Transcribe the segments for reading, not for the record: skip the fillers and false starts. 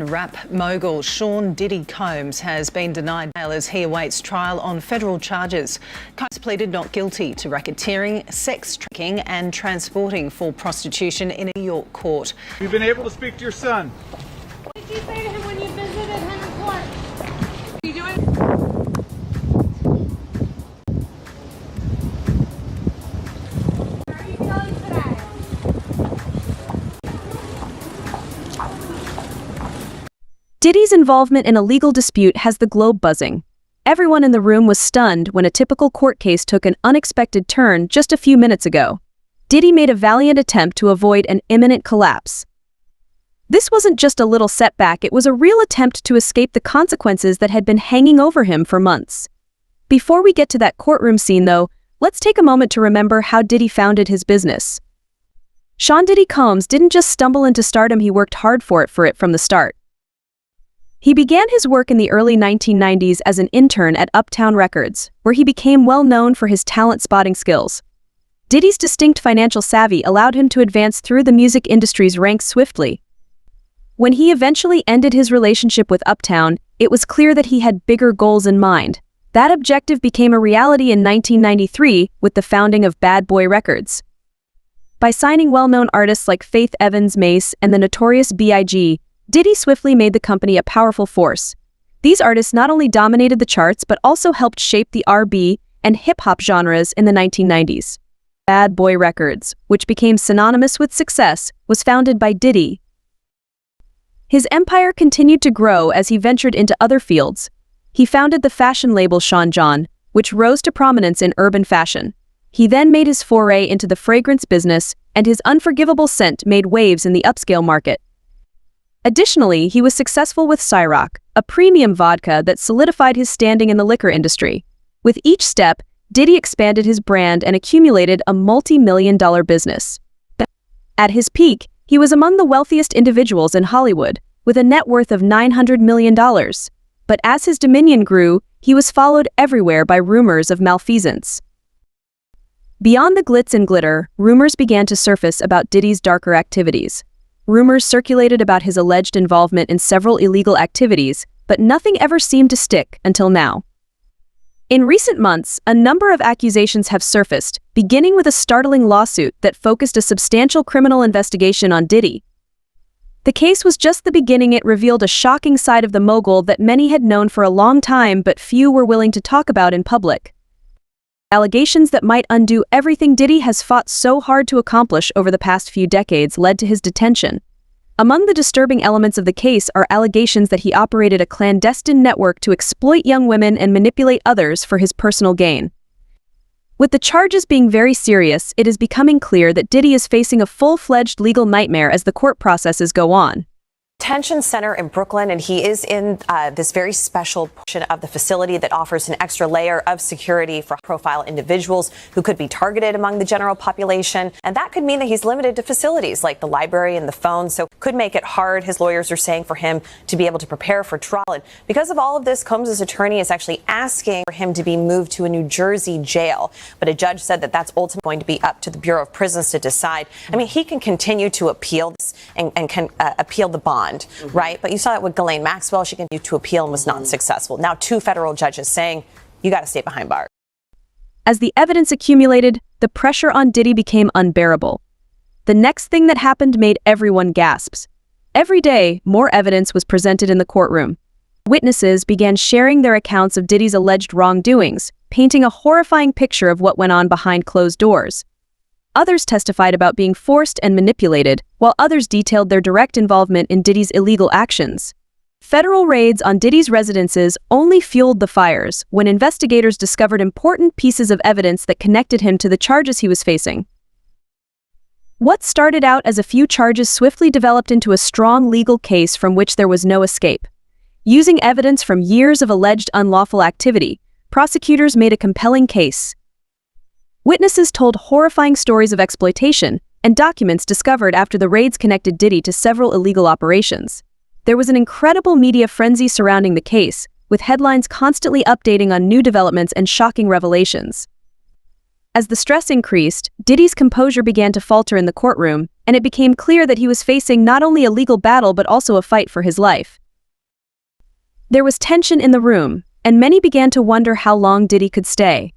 Rap mogul Sean Diddy Combs has been denied bail as he awaits trial on federal charges. Combs pleaded not guilty to racketeering, sex trafficking and transporting for prostitution in a New York court. You've been able to speak to your son. What did you say to him when you visited him in court? What are you doing? What are you feeling today? Diddy's involvement in a legal dispute has the globe buzzing. Everyone in the room was stunned when a typical court case took an unexpected turn just a few minutes ago. Diddy made a valiant attempt to avoid an imminent collapse. This wasn't just a little setback, it was a real attempt to escape the consequences that had been hanging over him for months. Before we get to that courtroom scene, though, let's take a moment to remember how Diddy founded his business. Sean Diddy Combs didn't just stumble into stardom, he worked hard for it from the start. He began his work in the early 1990s as an intern at Uptown Records, where he became well known for his talent-spotting skills. Diddy's distinct financial savvy allowed him to advance through the music industry's ranks swiftly. When he eventually ended his relationship with Uptown, it was clear that he had bigger goals in mind. That objective became a reality in 1993 with the founding of Bad Boy Records. By signing well-known artists like Faith Evans, Mace, and the Notorious B.I.G., Diddy swiftly made the company a powerful force. These artists not only dominated the charts but also helped shape the R&B and hip-hop genres in the 1990s. Bad Boy Records, which became synonymous with success, was founded by Diddy. His empire continued to grow as he ventured into other fields. He founded the fashion label Sean John, which rose to prominence in urban fashion. He then made his foray into the fragrance business, and his unforgivable scent made waves in the upscale market. Additionally, he was successful with Ciroc, a premium vodka that solidified his standing in the liquor industry. With each step, Diddy expanded his brand and accumulated a multi-million-dollar business. At his peak, he was among the wealthiest individuals in Hollywood, with a net worth of $900 million. But as his dominion grew, he was followed everywhere by rumors of malfeasance. Beyond the glitz and glitter, rumors began to surface about Diddy's darker activities. Rumors circulated about his alleged involvement in several illegal activities, but nothing ever seemed to stick until now. In recent months, a number of accusations have surfaced, beginning with a startling lawsuit that focused a substantial criminal investigation on Diddy. The case was just the beginning. It revealed a shocking side of the mogul that many had known for a long time but few were willing to talk about in public. Allegations that might undo everything Diddy has fought so hard to accomplish over the past few decades led to his detention. Among the disturbing elements of the case are allegations that he operated a clandestine network to exploit young women and manipulate others for his personal gain. With the charges being very serious, it is becoming clear that Diddy is facing a full-fledged legal nightmare as the court processes go on. Detention center in Brooklyn, and he is in this very special portion of the facility that offers an extra layer of security for profile individuals who could be targeted among the general population. And that could mean that he's limited to facilities like the library and the phone, so could make it hard, his lawyers are saying, for him to be able to prepare for trial. And because of all of this, Combs' attorney is actually asking for him to be moved to a New Jersey jail. But a judge said that that's ultimately going to be up to the Bureau of Prisons to decide. I mean, he can continue to appeal this and can appeal the bond. Right? But you saw that with Ghislaine Maxwell. She continued to appeal and was not successful. Now, two federal judges saying, you got to stay behind bars. As the evidence accumulated, the pressure on Diddy became unbearable. The next thing that happened made everyone gasp. Every day, more evidence was presented in the courtroom. Witnesses began sharing their accounts of Diddy's alleged wrongdoings, painting a horrifying picture of what went on behind closed doors. Others testified about being forced and manipulated, while others detailed their direct involvement in Diddy's illegal actions. Federal raids on Diddy's residences only fueled the fires when investigators discovered important pieces of evidence that connected him to the charges he was facing. What started out as a few charges swiftly developed into a strong legal case from which there was no escape. Using evidence from years of alleged unlawful activity, prosecutors made a compelling case. Witnesses told horrifying stories of exploitation, and documents discovered after the raids connected Diddy to several illegal operations. There was an incredible media frenzy surrounding the case, with headlines constantly updating on new developments and shocking revelations. As the stress increased, Diddy's composure began to falter in the courtroom, and it became clear that he was facing not only a legal battle but also a fight for his life. There was tension in the room, and many began to wonder how long Diddy could stay.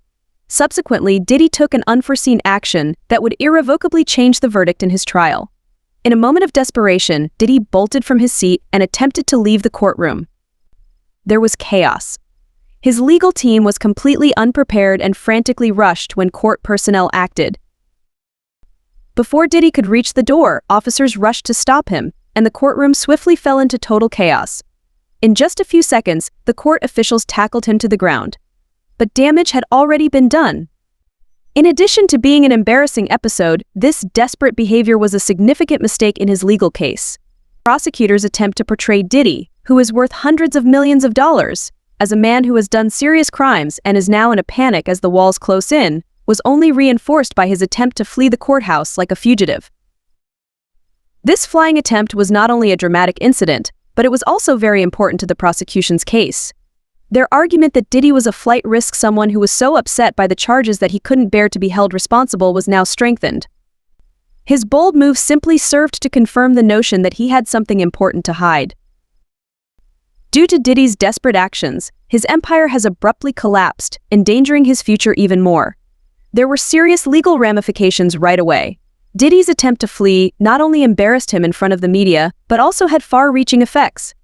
Subsequently, Diddy took an unforeseen action that would irrevocably change the verdict in his trial. In a moment of desperation, Diddy bolted from his seat and attempted to leave the courtroom. There was chaos. His legal team was completely unprepared and frantically rushed when court personnel acted. Before Diddy could reach the door, officers rushed to stop him, and the courtroom swiftly fell into total chaos. In just a few seconds, the court officials tackled him to the ground. But damage had already been done. In addition to being an embarrassing episode, this desperate behavior was a significant mistake in his legal case. Prosecutors attempt to portray Diddy, who is worth hundreds of millions of dollars, as a man who has done serious crimes and is now in a panic as the walls close in, was only reinforced by his attempt to flee the courthouse like a fugitive. This flying attempt was not only a dramatic incident, but it was also very important to the prosecution's case. Their argument that Diddy was a flight risk, someone who was so upset by the charges that he couldn't bear to be held responsible, was now strengthened. His bold move simply served to confirm the notion that he had something important to hide. Due to Diddy's desperate actions, his empire has abruptly collapsed, endangering his future even more. There were serious legal ramifications right away. Diddy's attempt to flee not only embarrassed him in front of the media, but also had far-reaching effects.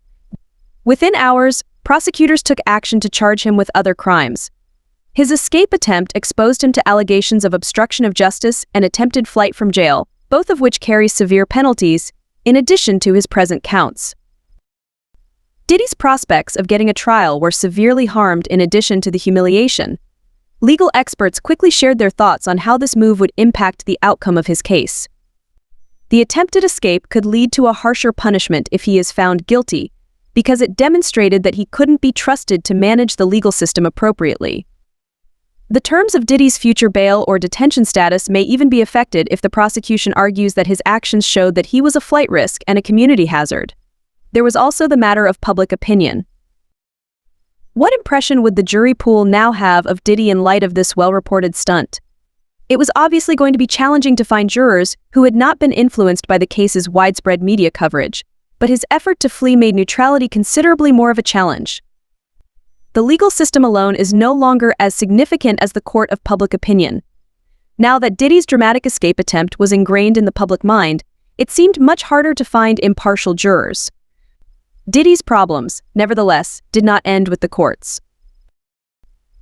Within hours, prosecutors took action to charge him with other crimes. His escape attempt exposed him to allegations of obstruction of justice and attempted flight from jail, both of which carry severe penalties, in addition to his present counts. Diddy's prospects of getting a trial were severely harmed in addition to the humiliation. Legal experts quickly shared their thoughts on how this move would impact the outcome of his case. The attempted escape could lead to a harsher punishment if he is found guilty, because it demonstrated that he couldn't be trusted to manage the legal system appropriately. The terms of Diddy's future bail or detention status may even be affected if the prosecution argues that his actions showed that he was a flight risk and a community hazard. There was also the matter of public opinion. What impression would the jury pool now have of Diddy in light of this well-reported stunt? It was obviously going to be challenging to find jurors who had not been influenced by the case's widespread media coverage, but his effort to flee made neutrality considerably more of a challenge. The legal system alone is no longer as significant as the court of public opinion. Now that Diddy's dramatic escape attempt was ingrained in the public mind, it seemed much harder to find impartial jurors. Diddy's problems, nevertheless, did not end with the courts.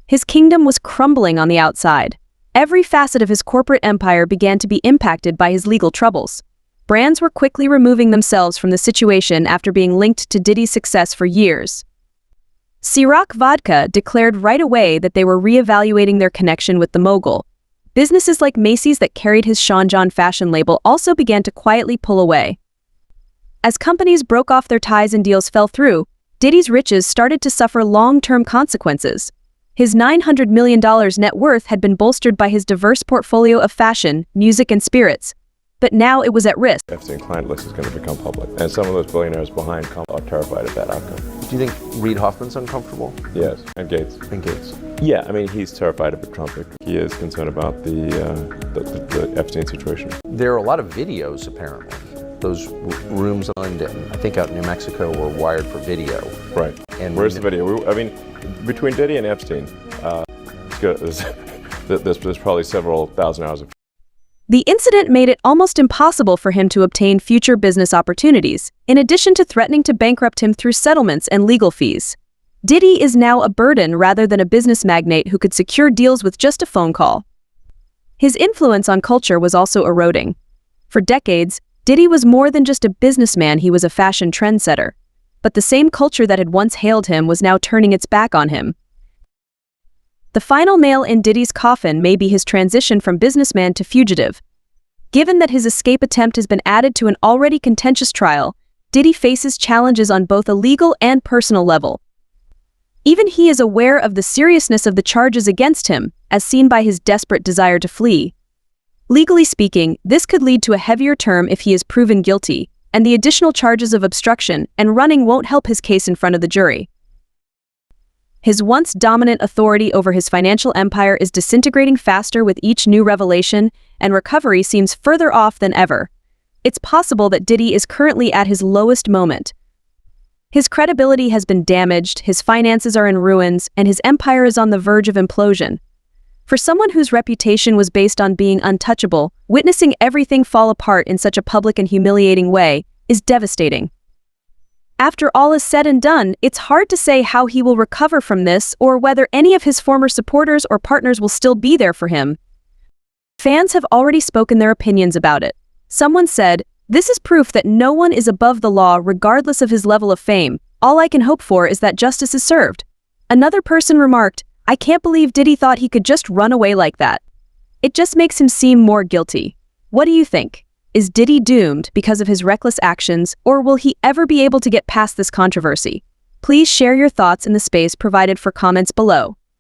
His kingdom was crumbling on the outside. Every facet of his corporate empire began to be impacted by his legal troubles. Brands were quickly removing themselves from the situation after being linked to Diddy's success for years. Ciroc Vodka declared right away that they were reevaluating their connection with the mogul. Businesses like Macy's that carried his Sean John fashion label also began to quietly pull away. As companies broke off their ties and deals fell through, Diddy's riches started to suffer long-term consequences. His $900 million net worth had been bolstered by his diverse portfolio of fashion, music, and spirits, but now it was at risk. Epstein client list is going to become public, and some of those billionaires behind are terrified of that outcome. Do you think Reid Hoffman's uncomfortable? Yes, and Gates. And Gates. Yeah, I mean, he's terrified of a Trump victory. He is concerned about the Epstein situation. There are a lot of videos, apparently. Those rooms in London, I think out in New Mexico, were wired for video. Right. And where's the video? I mean, between Diddy and Epstein, there's probably several thousand hours of. The incident made it almost impossible for him to obtain future business opportunities, in addition to threatening to bankrupt him through settlements and legal fees. Diddy is now a burden rather than a business magnate who could secure deals with just a phone call. His influence on culture was also eroding. For decades, Diddy was more than just a businessman, he was a fashion trendsetter. But the same culture that had once hailed him was now turning its back on him. The final nail in Diddy's coffin may be his transition from businessman to fugitive. Given that his escape attempt has been added to an already contentious trial, Diddy faces challenges on both a legal and personal level. Even he is aware of the seriousness of the charges against him, as seen by his desperate desire to flee. Legally speaking, this could lead to a heavier term if he is proven guilty, and the additional charges of obstruction and running won't help his case in front of the jury. His once dominant authority over his financial empire is disintegrating faster with each new revelation, and recovery seems further off than ever. It's possible that Diddy is currently at his lowest moment. His credibility has been damaged, his finances are in ruins, and his empire is on the verge of implosion. For someone whose reputation was based on being untouchable, witnessing everything fall apart in such a public and humiliating way is devastating. After all is said and done, it's hard to say how he will recover from this or whether any of his former supporters or partners will still be there for him. Fans have already spoken their opinions about it. Someone said, "This is proof that no one is above the law regardless of his level of fame. All I can hope for is that justice is served." Another person remarked, "I can't believe Diddy thought he could just run away like that. It just makes him seem more guilty." What do you think? Is Diddy doomed because of his reckless actions, or will he ever be able to get past this controversy? Please share your thoughts in the space provided for comments below.